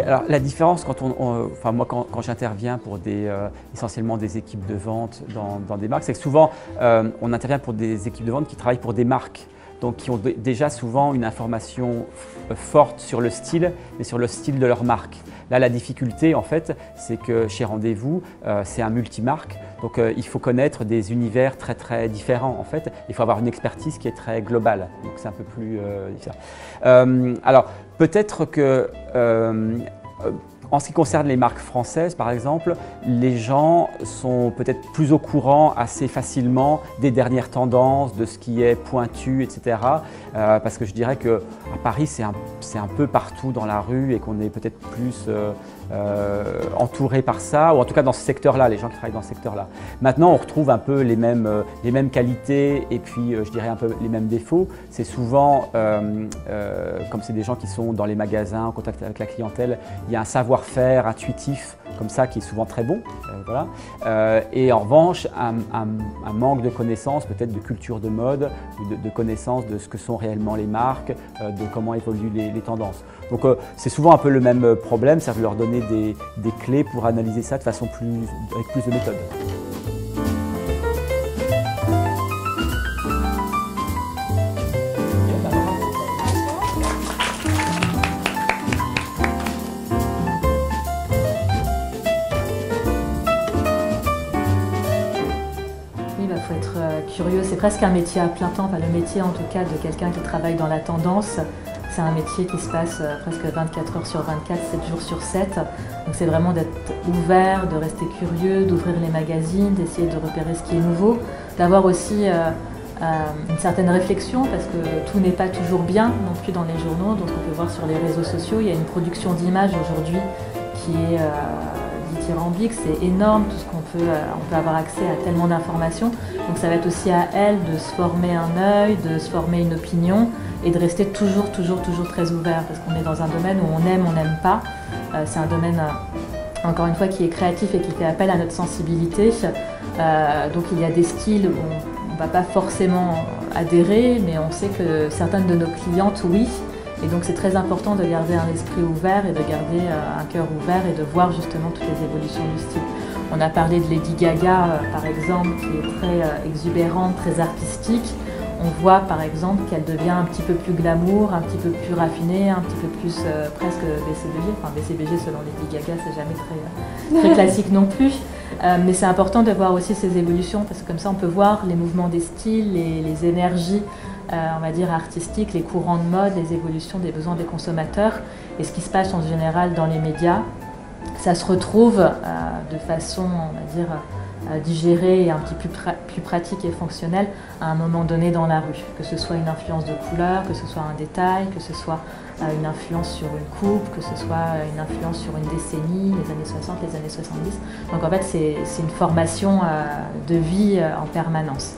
alors la différence quand enfin moi quand j'interviens pour essentiellement des équipes de vente dans des marques, c'est que souvent on intervient pour des équipes de vente qui travaillent pour des marques. Donc qui ont déjà souvent une information forte sur le style, mais sur le style de leur marque. Là, la difficulté, en fait, c'est que chez Rendez-vous, c'est un multimarque, donc il faut connaître des univers très très différents. En fait, il faut avoir une expertise qui est très globale, donc c'est un peu plus différent. Alors, peut-être que en ce qui concerne les marques françaises, par exemple, les gens sont peut-être plus au courant assez facilement des dernières tendances, de ce qui est pointu, etc. Parce que je dirais qu'à Paris, c'est un peu partout dans la rue et qu'on est peut-être plus entouré par ça, ou en tout cas dans ce secteur-là, les gens qui travaillent dans ce secteur-là. Maintenant, on retrouve un peu les mêmes qualités et puis, je dirais, un peu les mêmes défauts. C'est souvent, comme c'est des gens qui sont dans les magasins, en contact avec la clientèle, il y a un savoir-faire intuitif comme ça qui est souvent très bon. Voilà. Et en revanche, un manque de connaissances, peut-être de culture de mode, ou de connaissances de ce que sont réellement les marques, de comment évoluent les tendances. Donc c'est souvent un peu le même problème, c'est de leur donner des clés pour analyser ça de façon avec plus de méthode. Il faut être curieux, c'est presque un métier à plein temps, enfin, le métier en tout cas de quelqu'un qui travaille dans la tendance. C'est un métier qui se passe presque 24 heures sur 24, 7 jours sur 7. Donc c'est vraiment d'être ouvert, de rester curieux, d'ouvrir les magazines, d'essayer de repérer ce qui est nouveau, d'avoir aussi une certaine réflexion parce que tout n'est pas toujours bien non plus dans les journaux. Donc on peut voir sur les réseaux sociaux, il y a une production d'images aujourd'hui qui est dithyrambique, c'est énorme, tout ce on peut avoir accès à tellement d'informations. Donc ça va être aussi à elle de se former un œil, de se former une opinion et de rester toujours très ouvert parce qu'on est dans un domaine où on n'aime pas. C'est un domaine, encore une fois, qui est créatif et qui fait appel à notre sensibilité. Donc il y a des styles où on ne va pas forcément adhérer, mais on sait que certaines de nos clientes, oui. Et donc c'est très important de garder un esprit ouvert et de garder un cœur ouvert et de voir justement toutes les évolutions du style. On a parlé de Lady Gaga par exemple, qui est très exubérante, très artistique. On voit par exemple qu'elle devient un petit peu plus glamour, un petit peu plus raffinée, un petit peu plus presque BCBG. Enfin BCBG selon Lady Gaga, c'est jamais très classique non plus. Mais c'est important de voir aussi ces évolutions parce que comme ça on peut voir les mouvements des styles, les énergies on va dire artistiques, les courants de mode, les évolutions des besoins des consommateurs et ce qui se passe en général dans les médias. Ça se retrouve de façon, on va dire, digérée et un petit peu plus pratique et fonctionnelle à un moment donné dans la rue. Que ce soit une influence de couleur, que ce soit un détail, que ce soit une influence sur une coupe, que ce soit une influence sur une décennie, les années 60, les années 70. Donc en fait, c'est une formation de vie en permanence.